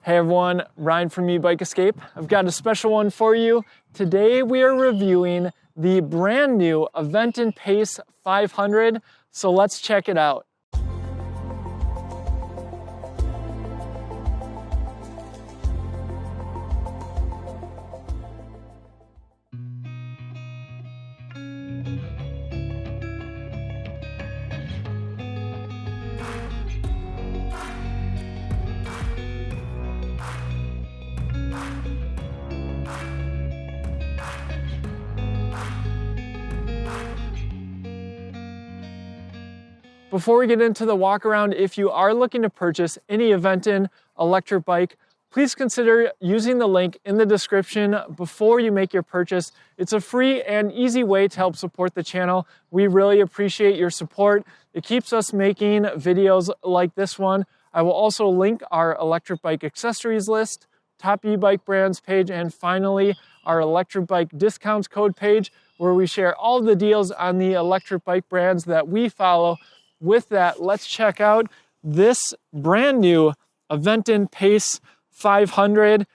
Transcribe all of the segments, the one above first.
Hey everyone, Ryan from Ebike Escape. I've got a special one for you. Today we are reviewing the brand new Aventon Pace 500, so let's check it out. Before we get into the walk around, if you are looking to purchase any Aventon electric bike, please consider using the link in the description before you make your purchase. It's a free and easy way to help support the channel. We really appreciate your support. It keeps us making videos like this one. I will also link our electric bike accessories list, top e-bike brands page, and finally our electric bike discounts code page, where we share all the deals on the electric bike brands that we follow. With that, let's check out this brand new Aventon Pace 500.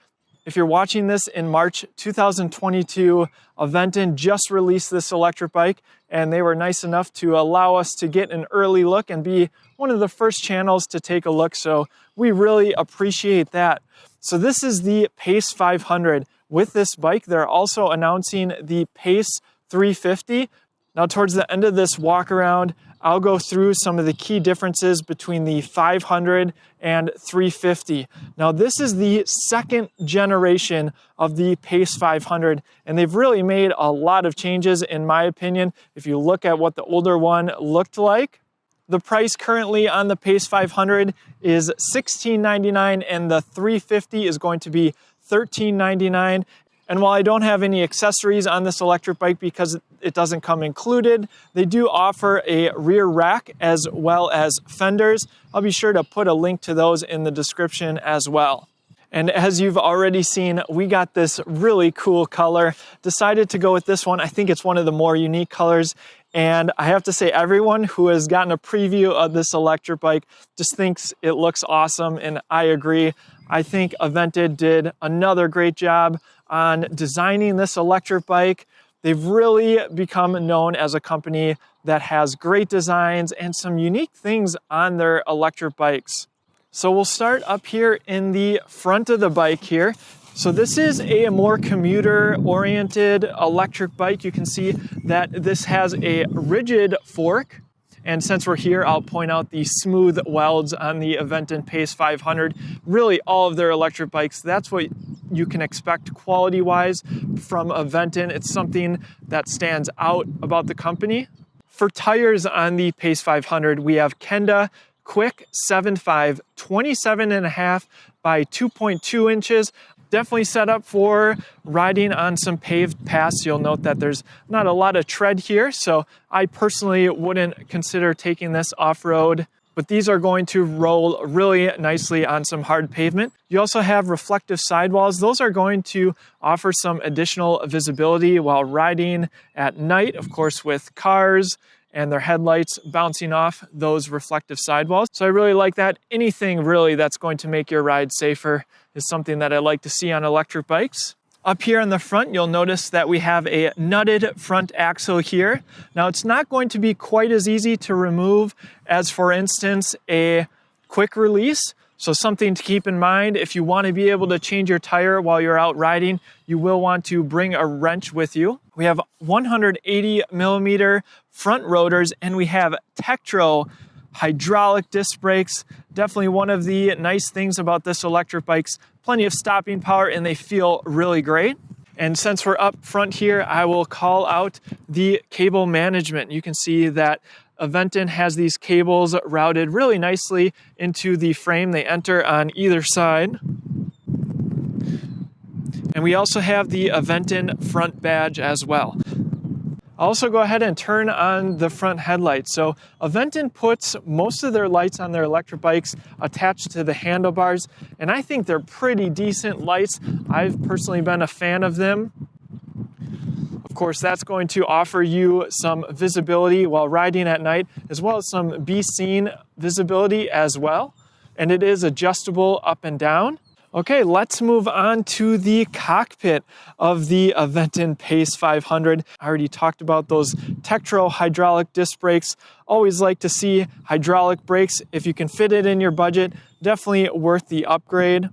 If you're watching this in March 2022, Aventon just released this electric bike, and they were nice enough to allow us to get an early look and be one of the first channels to take a look, so we really appreciate that. So this is the Pace 500. With this bike, they're also announcing the Pace 350. Now, towards the end of this walk around, I'll go through some of the key differences between the 500 and 350. Now, this is the second generation of the Pace 500, and they've really made a lot of changes, in my opinion. If you look at what the older one looked like, the price currently on the Pace 500 is $16.99, and the 350 is going to be $13.99. And while I don't have any accessories on this electric bike because it doesn't come included, they do offer a rear rack as well as fenders. I'll be sure to put a link to those in the description as well. And as you've already seen, we got this really cool color. Decided to go with this one. I think it's one of the more unique colors. And I have to say, everyone who has gotten a preview of this electric bike just thinks it looks awesome, and I agree. I think Aventon did another great job on designing this electric bike. They've really become known as a company that has great designs and some unique things on their electric bikes. So we'll start up here in the front of the bike here. So this is a more commuter-oriented electric bike. You can see that this has a rigid fork. And since we're here, I'll point out the smooth welds on the Aventon Pace 500. Really, all of their electric bikes, that's what you can expect quality-wise from Aventon. It's something that stands out about the company. For tires on the Pace 500, we have Kenda Quick 7.5, 27.5 by 2.2 inches. Definitely set up for riding on some paved paths. You'll note that there's not a lot of tread here, so I personally wouldn't consider taking this off-road, but these are going to roll really nicely on some hard pavement. You also have reflective sidewalls. Those are going to offer some additional visibility while riding at night, of course, with cars and their headlights bouncing off those reflective sidewalls. So I really like that. Anything really that's going to make your ride safer is something that I like to see on electric bikes. Up here in the front, you'll notice that we have a nutted front axle here. Now, it's not going to be quite as easy to remove as, for instance, a quick release. So something to keep in mind, if you want to be able to change your tire while you're out riding, you will want to bring a wrench with you. We have 180 millimeter front rotors, and we have Tektro hydraulic disc brakes. Definitely one of the nice things about this electric bike's plenty of stopping power, and they feel really great. And since we're up front here, I will call out the cable management. You can see that Aventon has these cables routed really nicely into the frame. They enter on either side. And we also have the Aventon front badge as well. I'll also go ahead and turn on the front headlights. So Aventon puts most of their lights on their electric bikes attached to the handlebars, and I think they're pretty decent lights. I've personally been a fan of them. Of course, that's going to offer you some visibility while riding at night, as well as some be seen visibility as well. And it is adjustable up and down. Okay, let's move on to the cockpit of the Aventon Pace 500. I already talked about those Tektro hydraulic disc brakes. Always like to see hydraulic brakes. If you can fit it in your budget, definitely worth the upgrade.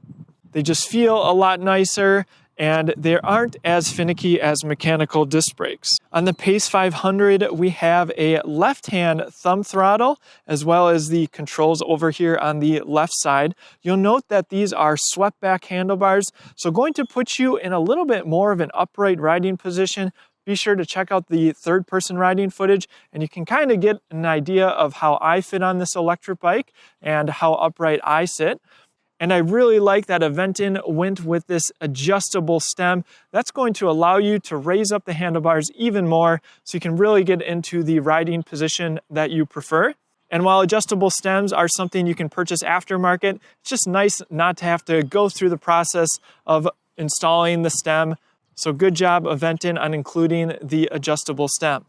They just feel a lot nicer and they aren't as finicky as mechanical disc brakes. On the Pace 500, we have a left-hand thumb throttle, as well as the controls over here on the left side. You'll note that these are swept back handlebars, so going to put you in a little bit more of an upright riding position. Be sure to check out the third-person riding footage, and you can kind of get an idea of how I fit on this electric bike and how upright I sit. And I really like that Aventon went with this adjustable stem. That's going to allow you to raise up the handlebars even more so you can really get into the riding position that you prefer. And while adjustable stems are something you can purchase aftermarket, it's just nice not to have to go through the process of installing the stem. So good job, Aventon, on including the adjustable stem.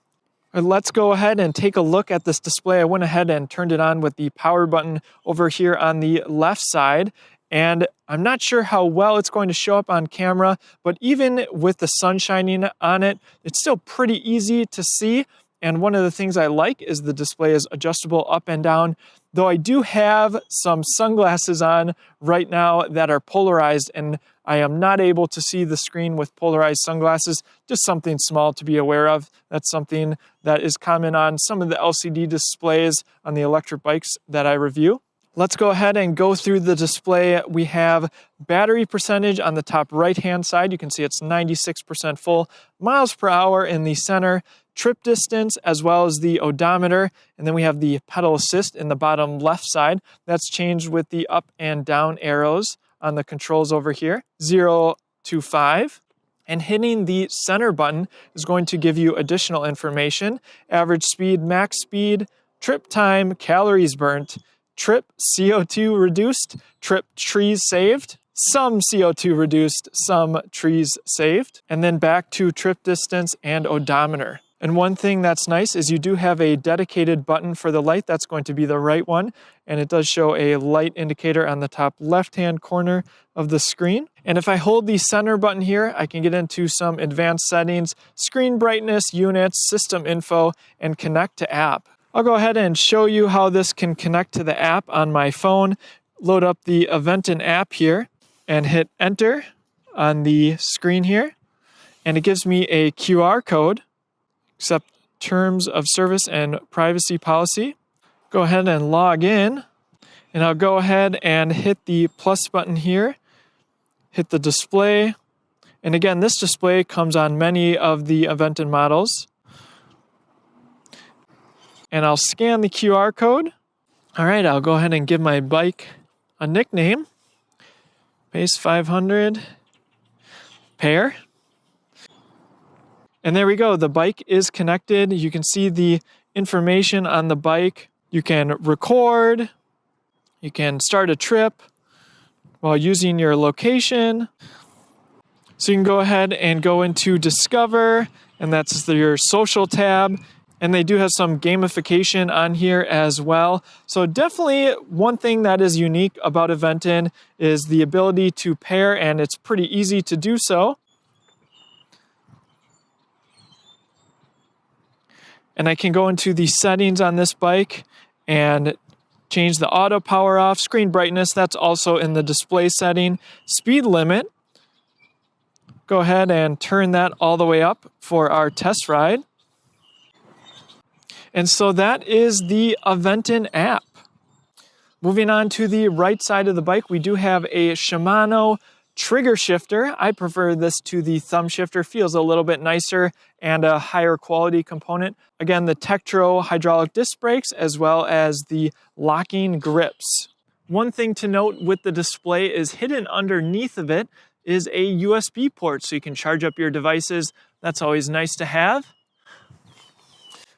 Let's go ahead and take a look at this display. I went ahead and turned it on with the power button over here on the left side. And I'm not sure how well it's going to show up on camera, but even with the sun shining on it, it's still pretty easy to see. And one of the things I like is the display is adjustable up and down, though I do have some sunglasses on right now that are polarized, and I am not able to see the screen with polarized sunglasses. Just something small to be aware of. That's something that is common on some of the LCD displays on the electric bikes that I review. Let's go ahead and go through the display. We have battery percentage on the top right-hand side. You can see it's 96% full. Miles per hour in the center. Trip distance, as well as the odometer. And then we have the pedal assist in the bottom left side. That's changed with the up and down arrows on the controls over here. 0 to 5. And hitting the center button is going to give you additional information. Average speed, max speed, trip time, calories burnt, trip CO2 reduced, trip trees saved, some CO2 reduced, some trees saved, and then back to trip distance and odometer. And one thing that's nice is you do have a dedicated button for the light. That's going to be the right one. And it does show a light indicator on the top left-hand corner of the screen. And if I hold the center button here, I can get into some advanced settings, screen brightness, units, system info, and connect to app. I'll go ahead and show you how this can connect to the app on my phone. Load up the Aventon app here and hit enter on the screen here. And it gives me a QR code. Accept terms of service and privacy policy. Go ahead and log in, and I'll go ahead and hit the plus button here, hit the display, and again, this display comes on many of the Aventon models. And I'll scan the QR code. All right, I'll go ahead and give my bike a nickname. Pace 500 pair. And there we go, the bike is connected. You can see the information on the bike. You can record, you can start a trip while using your location. So you can go ahead and go into Discover, and that's your social tab. And they do have some gamification on here as well. So definitely one thing that is unique about Aventon is the ability to pair, and it's pretty easy to do so. And I can go into the settings on this bike and change the auto power off, screen brightness, that's also in the display setting. Speed limit, go ahead and turn that all the way up for our test ride. And so that is the Aventon app. Moving on to the right side of the bike, we do have a Shimano trigger shifter. I prefer this to the thumb shifter. Feels a little bit nicer and a higher quality component. Again, the Tektro hydraulic disc brakes as well as the locking grips. One thing to note with the display is hidden underneath of it is a USB port so you can charge up your devices. That's always nice to have.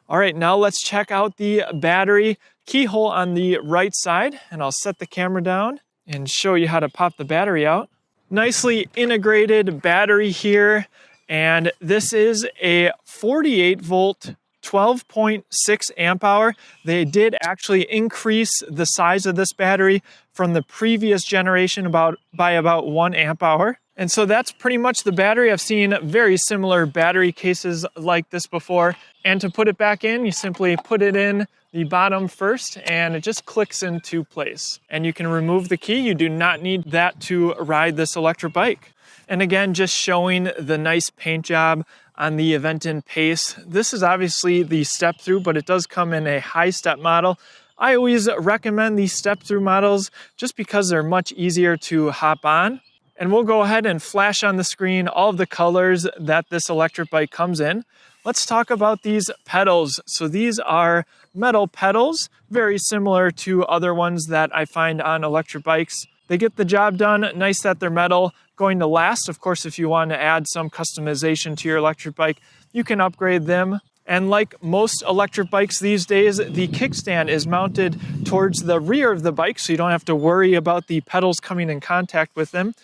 All right, now let's check out the battery keyhole on the right side, and I'll set the camera down and show you how to pop the battery out. Nicely integrated battery here, and this is a 48 volt 12.6 amp hour. They did actually increase the size of this battery from the previous generation by about 1 amp hour. And so that's pretty much the battery. I've seen very similar battery cases like this before. And to put it back in, you simply put it in the bottom first and it just clicks into place. And you can remove the key. You do not need that to ride this electric bike. And again, just showing the nice paint job on the Aventon Pace. This is obviously the step through, but it does come in a high step model. I always recommend these step through models just because they're much easier to hop on. And we'll go ahead and flash on the screen all of the colors that this electric bike comes in. Let's talk about these pedals. So these are metal pedals, very similar to other ones that I find on electric bikes. They get the job done, nice that they're metal, going to last. Of course, if you want to add some customization to your electric bike, you can upgrade them. And like most electric bikes these days, the kickstand is mounted towards the rear of the bike, so you don't have to worry about the pedals coming in contact with them.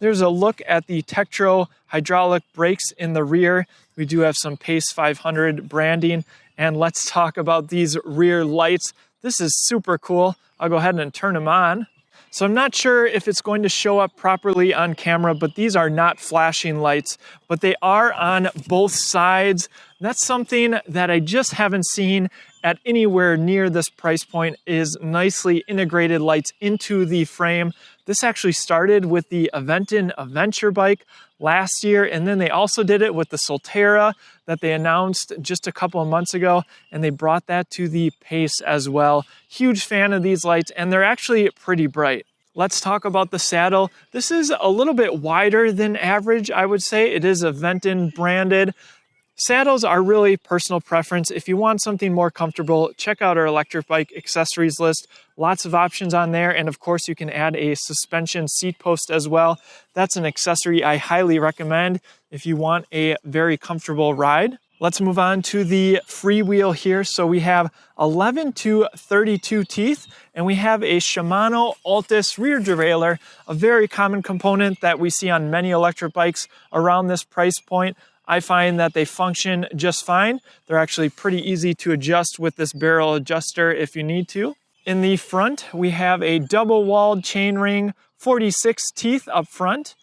There's a look at the Tektro hydraulic brakes in the rear. We do have some Pace 500 branding. And let's talk about these rear lights. This is super cool. I'll go ahead and turn them on. So I'm not sure if it's going to show up properly on camera, but these are not flashing lights, but they are on both sides. That's something that I just haven't seen at anywhere near this price point, is nicely integrated lights into the frame. This actually started with the Aventon Adventure bike last year, and then they also did it with the Solterra that they announced just a couple of months ago, and they brought that to the Pace as well. Huge fan of these lights, and they're actually pretty bright. Let's talk about the saddle. This is a little bit wider than average, I would say. It is Aventon branded. Saddles are really personal preference. If you want something more comfortable, check out our electric bike accessories list. Lots of options on there. And of course, you can add a suspension seat post as well. That's an accessory I highly recommend if you want a very comfortable ride. Let's move on to the freewheel here. So we have 11 to 32 teeth, and we have a Shimano Altus rear derailleur, a very common component that we see on many electric bikes around this price point. I find that they function just fine. They're actually pretty easy to adjust with this barrel adjuster if you need to. In the front, we have a double-walled chainring, 46 teeth up front.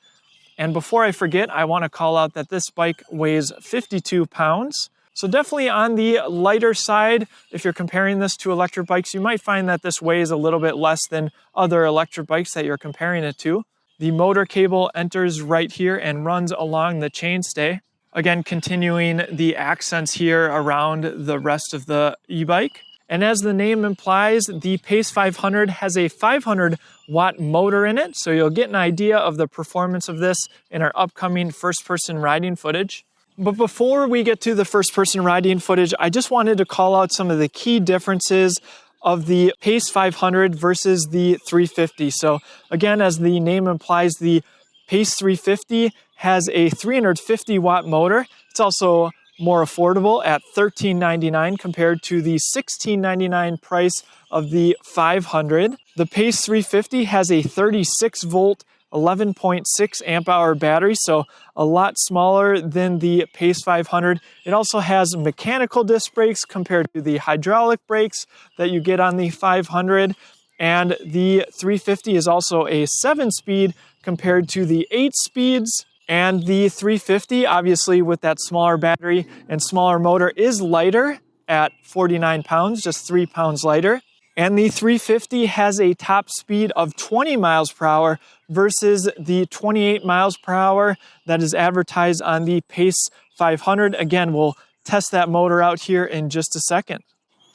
And before I forget, I want to call out that this bike weighs 52 pounds. So definitely on the lighter side. If you're comparing this to electric bikes, you might find that this weighs a little bit less than other electric bikes that you're comparing it to. The motor cable enters right here and runs along the chainstay. Again, continuing the accents here around the rest of the e-bike. And as the name implies, the Pace 500 has a 500 watt motor in it, so you'll get an idea of the performance of this in our upcoming first-person riding footage. But before we get to the first-person riding footage, I just wanted to call out some of the key differences of the Pace 500 versus the 350. So again, as the name implies, the Pace 350 has a 350 watt motor. It's also more affordable at $13.99 compared to the $16.99 price of the 500. The Pace 350 has a 36 volt, 11.6 amp hour battery, so a lot smaller than the Pace 500. It also has mechanical disc brakes compared to the hydraulic brakes that you get on the 500. And the 350 is also a 7-speed compared to the 8 speeds. And the 350, obviously with that smaller battery and smaller motor, is lighter at 49 pounds, just 3 pounds lighter. And the 350 has a top speed of 20 miles per hour versus the 28 miles per hour that is advertised on the Pace 500. Again, we'll test that motor out here in just a second.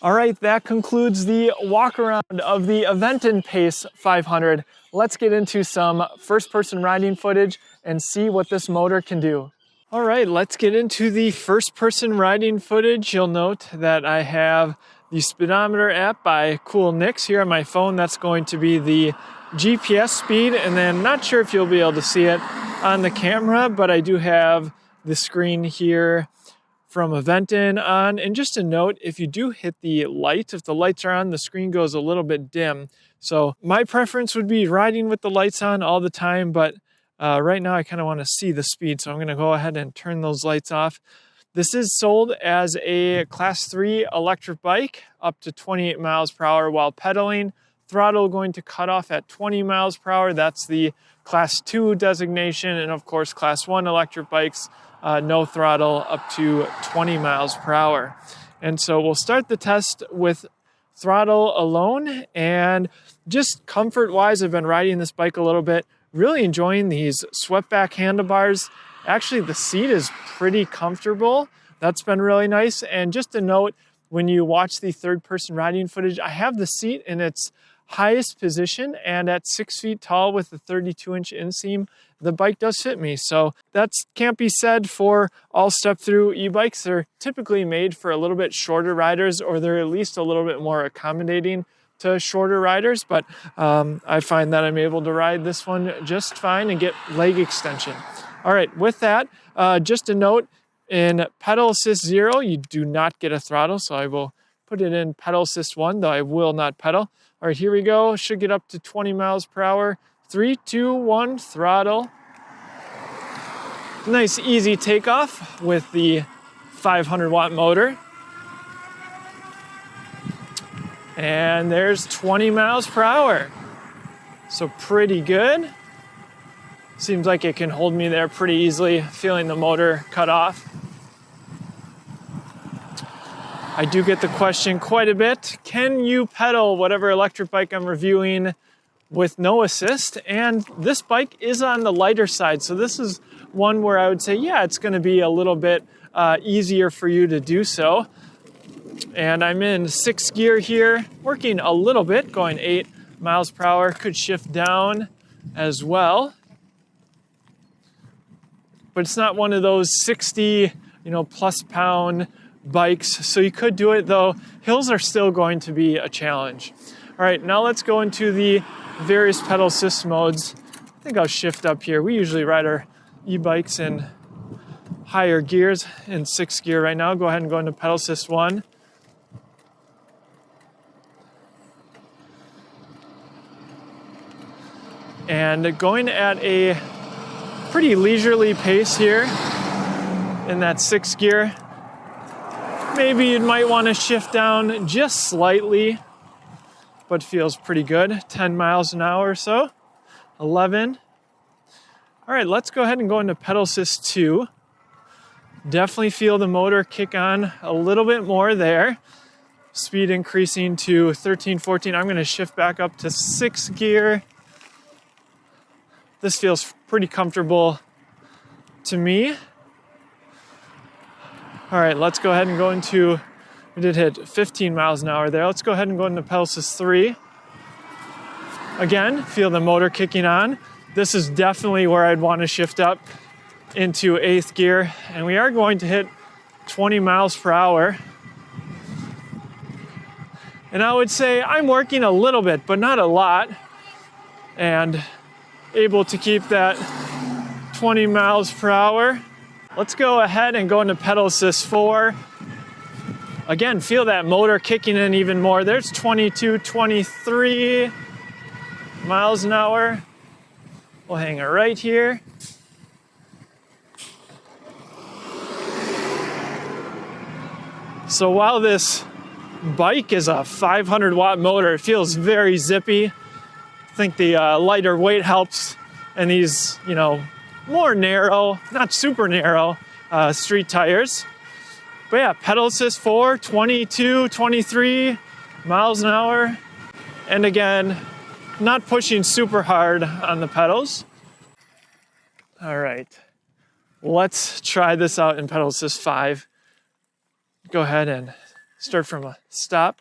All right, that concludes the walk around of the Aventon Pace 500. Let's get into some first-person riding footage and see what this motor can do. All right, let's get into the first-person riding footage. You'll note that I have the speedometer app by Cool Nix here on my phone. That's going to be the GPS speed, and then not sure if you'll be able to see it on the camera, but I do have the screen here from Aventon on. And just a note, if you do hit the light, if the lights are on, the screen goes a little bit dim. So my preference would be riding with the lights on all the time, but right now I kind of want to see the speed, so I'm going to go ahead and turn those lights off. This is sold as a Class 3 electric bike, up to 28 miles per hour while pedaling, Throttle going to cut off at 20 miles per hour. That's the Class 2 designation. And of course, Class 1 electric bikes, no throttle up to 20 miles per hour. And so we'll start the test with throttle alone. And just comfort-wise, I've been riding this bike a little bit, really enjoying these swept back handlebars. Actually, the seat is pretty comfortable. That's been really nice. And just a note, when you watch the third-person riding footage, I have the seat in its highest position, and at 6 feet tall with a 32-inch inseam, the bike does fit me. So that can't be said for all step-through e-bikes. They're typically made for a little bit shorter riders, or they're at least a little bit more accommodating to shorter riders. But I find that I'm able to ride this one just fine and get leg extension. All right, with that, just a note, in pedal assist 0, you do not get a throttle. So I will put it in pedal assist 1, though I will not pedal. All right, here we go. Should get up to 20 miles per hour. 3, 2, 1, throttle. Nice easy takeoff with the 500 watt motor. And there's 20 miles per hour. So pretty good. Seems like it can hold me there pretty easily, feeling the motor cut off. I do get the question quite a bit. Can you pedal whatever electric bike I'm reviewing with no assist? And this bike is on the lighter side. So this is one where I would say, yeah, it's going to be a little bit easier for you to do so. And I'm in 6th gear here, working a little bit, going 8 miles per hour. Could shift down as well. But it's not one of those 60, plus pound bikes. So you could do it, though hills are still going to be a challenge. All right, now let's go into the various pedal assist modes. I think I'll shift up here. We usually ride our e-bikes in higher gears, in 6th gear right now. Go ahead and go into pedal assist 1. And going at a pretty leisurely pace here in that 6th gear. Maybe you might want to shift down just slightly, but feels pretty good. 10 miles an hour or so. 11. All right, let's go ahead and go into pedal assist 2. Definitely feel the motor kick on a little bit more there. Speed increasing to 13, 14. I'm going to shift back up to 6th gear. This feels pretty comfortable to me. All right, let's go ahead and go into, we did hit 15 miles an hour there. Let's go ahead and go into pedal assist 3. Again, feel the motor kicking on. This is definitely where I'd want to shift up into 8th gear. And we are going to hit 20 miles per hour. And I would say I'm working a little bit, but not a lot. And able to keep that 20 miles per hour. Let's go ahead and go into pedal assist 4. Again, feel that motor kicking in even more. There's 22, 23 miles an hour. We'll hang it right here. So while this bike is a 500 watt motor, it feels very zippy. I think the lighter weight helps, and these, more narrow, not super narrow, street tires. But yeah, pedal assist 4, 22, 23 miles an hour. And again, not pushing super hard on the pedals. All right, let's try this out in pedal assist 5. Go ahead and start from a stop,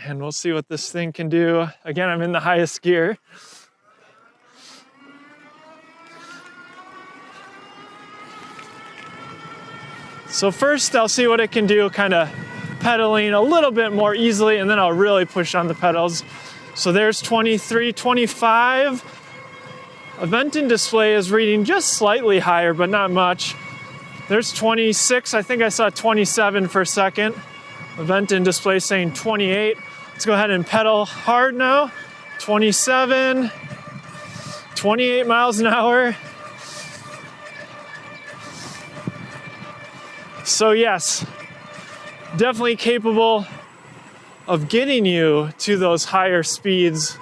and we'll see what this thing can do. Again, I'm in the highest gear. So first I'll see what it can do, kind of pedaling a little bit more easily, and then I'll really push on the pedals. So there's 23, 25. Aventon display is reading just slightly higher, but not much. There's 26, I think I saw 27 for a second. Aventon display saying 28. Let's go ahead and pedal hard now. 27, 28 miles an hour. So yes, definitely capable of getting you to those higher speeds.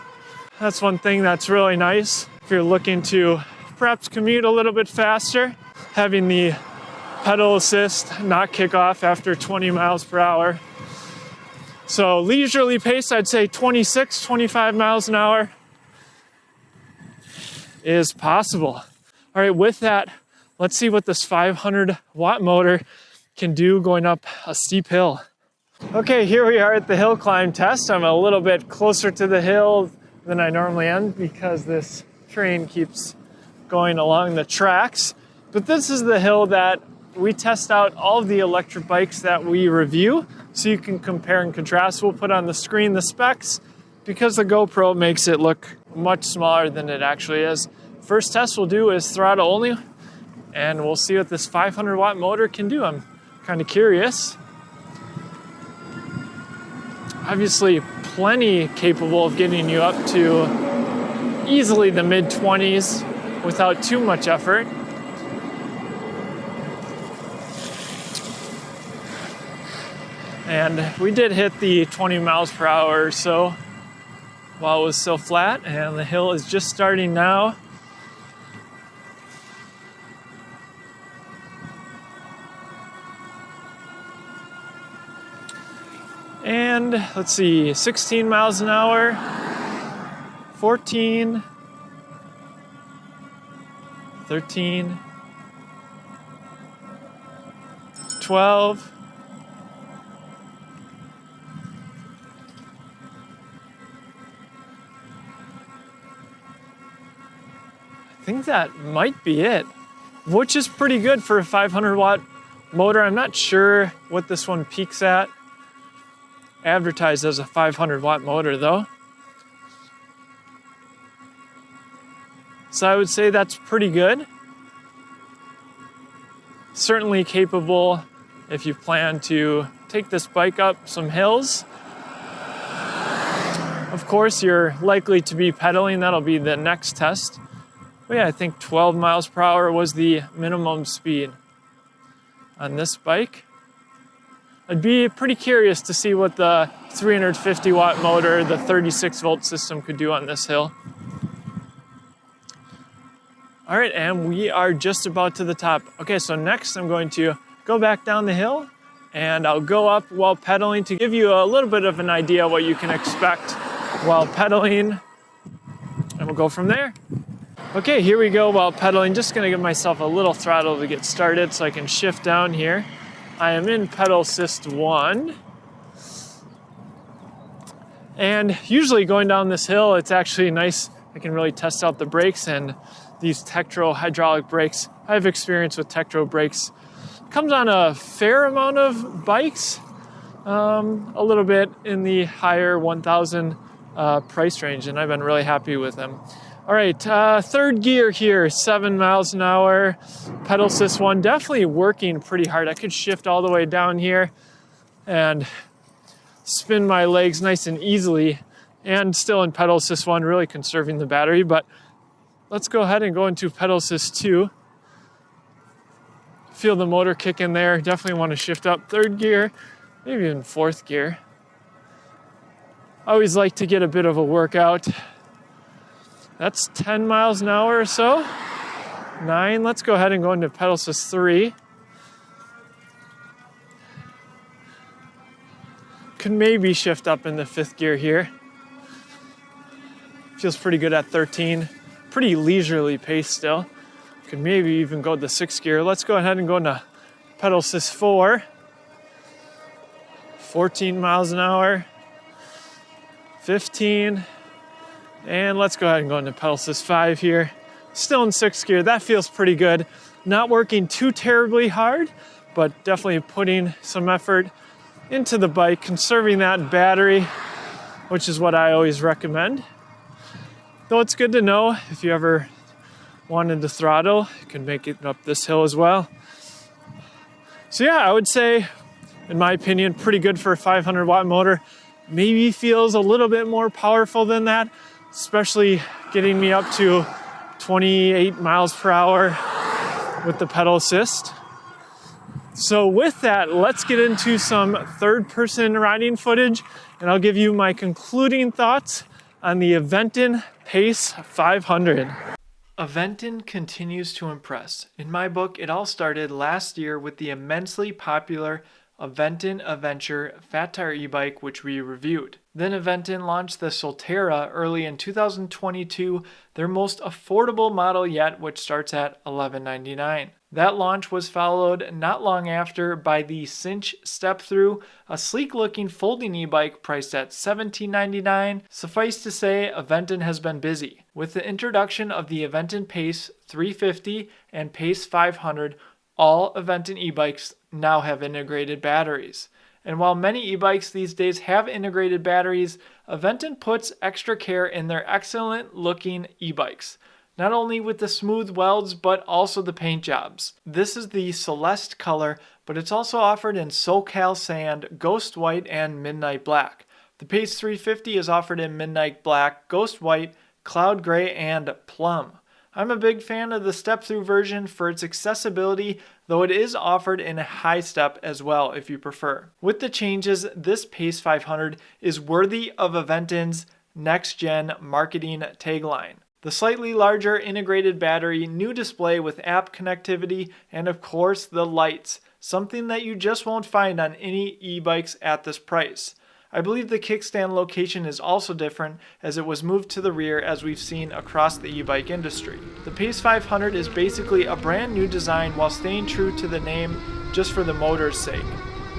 That's one thing that's really nice. If you're looking to perhaps commute a little bit faster, having the pedal assist not kick off after 20 miles per hour. So leisurely pace, I'd say 26, 25 miles an hour is possible. All right, with that, let's see what this 500 watt motor can do going up a steep hill. Okay, here we are at the hill climb test. I'm a little bit closer to the hill than I normally am because this train keeps going along the tracks. But this is the hill that we test out all of the electric bikes that we review, so you can compare and contrast. We'll put on the screen the specs because the GoPro makes it look much smaller than it actually is. First test we'll do is throttle only, and we'll see what this 500 watt motor can do. I'm kind of curious. Obviously plenty capable of getting you up to easily the mid-20s without too much effort. And we did hit the 20 miles per hour or so while it was still flat, and the hill is just starting now. And let's see, 16 miles an hour, 14, 13, 12, I think that might be it, which is pretty good for a 500 watt motor. I'm not sure what this one peaks at. Advertised as a 500 watt motor though. So I would say that's pretty good. Certainly capable if you plan to take this bike up some hills. Of course, you're likely to be pedaling. That'll be the next test. But yeah, I think 12 miles per hour was the minimum speed on this bike. I'd be pretty curious to see what the 350 watt motor, the 36 volt system could do on this hill. All right, and we are just about to the top. Okay, so next I'm going to go back down the hill and I'll go up while pedaling to give you a little bit of an idea what you can expect while pedaling, and we'll go from there. Okay, here we go while pedaling. Just gonna give myself a little throttle to get started so I can shift down here. I am in pedal assist 1. And usually going down this hill, it's actually nice. I can really test out the brakes, and these Tektro hydraulic brakes. I have experience with Tektro brakes. Comes on a fair amount of bikes, a little bit in the higher 1,000 price range, and I've been really happy with them. All right, third gear here, 7 miles an hour, pedal assist 1, definitely working pretty hard. I could shift all the way down here and spin my legs nice and easily, and still in pedal assist 1, really conserving the battery. But let's go ahead and go into pedal assist 2. Feel the motor kick in there. Definitely want to shift up third gear, maybe even fourth gear. I always like to get a bit of a workout. That's 10 miles an hour or so. 9. Let's go ahead and go into pedal assist 3. Could maybe shift up in the fifth gear here. Feels pretty good at 13. Pretty leisurely pace still. Could maybe even go to the sixth gear. Let's go ahead and go into pedal assist 4. 14 miles an hour. 15. And let's go ahead and go into pedal assist 5 here. Still in sixth gear. That feels pretty good. Not working too terribly hard, but definitely putting some effort into the bike, conserving that battery, which is what I always recommend. Though it's good to know if you ever wanted to throttle, you can make it up this hill as well. So yeah, I would say, in my opinion, pretty good for a 500 watt motor. Maybe feels a little bit more powerful than that, especially getting me up to 28 miles per hour with the pedal assist. So with that, let's get into some third-person riding footage, and I'll give you my concluding thoughts on the Aventon Pace 500. Aventon continues to impress. In my book, it all started last year with the immensely popular Aventon Adventure fat tire e-bike, which we reviewed. Then Aventon launched the Solterra early in 2022, their most affordable model yet, which starts at $1199. That launch was followed not long after by the Cinch Step-Through, a sleek-looking folding e-bike priced at $1799. Suffice to say, Aventon has been busy. With the introduction of the Aventon Pace 350 and Pace 500, all Aventon e-bikes now have integrated batteries. And while many e-bikes these days have integrated batteries, Aventon puts extra care in their excellent-looking e-bikes. Not only with the smooth welds, but also the paint jobs. This is the Celeste color, but it's also offered in SoCal Sand, Ghost White, and Midnight Black. The Pace 350 is offered in Midnight Black, Ghost White, Cloud Gray, and Plum. I'm a big fan of the step-through version for its accessibility, though it is offered in a high step as well if you prefer. With the changes, this Pace 500 is worthy of Aventon's next-gen marketing tagline. The slightly larger integrated battery, new display with app connectivity, and of course the lights, something that you just won't find on any e-bikes at this price. I believe the kickstand location is also different as it was moved to the rear as we've seen across the e-bike industry. The Pace 500 is basically a brand new design while staying true to the name just for the motor's sake.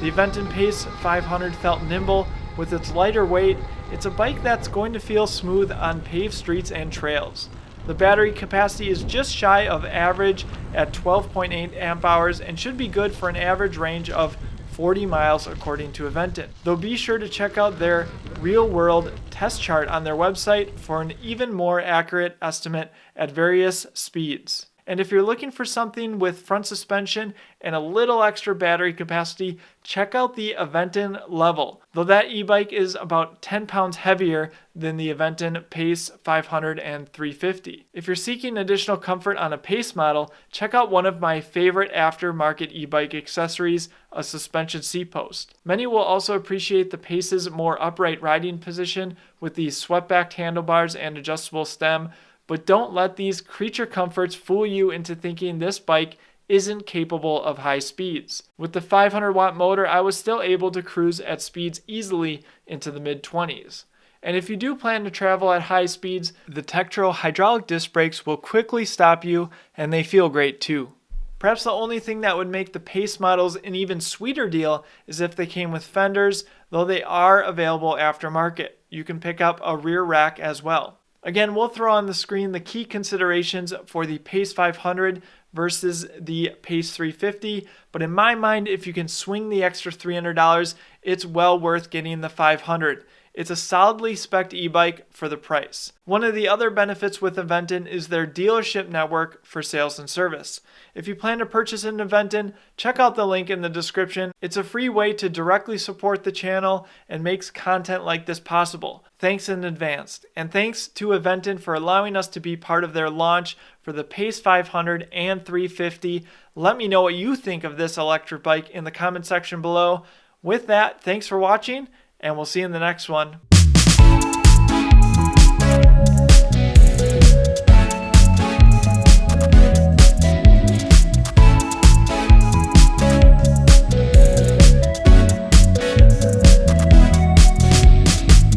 The Aventon Pace 500 felt nimble. With its lighter weight, it's a bike that's going to feel smooth on paved streets and trails. The battery capacity is just shy of average at 12.8 amp hours and should be good for an average range of 40 miles according to Aventon. Though be sure to check out their real-world test chart on their website for an even more accurate estimate at various speeds. And if you're looking for something with front suspension and a little extra battery capacity, check out the Aventon Level, though that e-bike is about 10 pounds heavier than the Aventon Pace 500 and 350. If you're seeking additional comfort on a Pace model, check out one of my favorite aftermarket e-bike accessories, a suspension seat post. Many will also appreciate the Pace's more upright riding position with the swept-back handlebars and adjustable stem, but don't let these creature comforts fool you into thinking this bike isn't capable of high speeds. With the 500 watt motor, I was still able to cruise at speeds easily into the mid-20s. And if you do plan to travel at high speeds, the Tektro hydraulic disc brakes will quickly stop you, and they feel great too. Perhaps the only thing that would make the Pace models an even sweeter deal is if they came with fenders, though they are available aftermarket. You can pick up a rear rack as well. Again, we'll throw on the screen the key considerations for the Pace 500 versus the Pace 350, but in my mind, if you can swing the extra $300, it's well worth getting the 500. It's a solidly spec'd e-bike for the price. One of the other benefits with Aventon is their dealership network for sales and service. If you plan to purchase an Aventon, check out the link in the description. It's a free way to directly support the channel and makes content like this possible. Thanks in advance. And thanks to Aventon for allowing us to be part of their launch for the Pace 500 and 350. Let me know what you think of this electric bike in the comment section below. With that, thanks for watching, and we'll see you in the next one.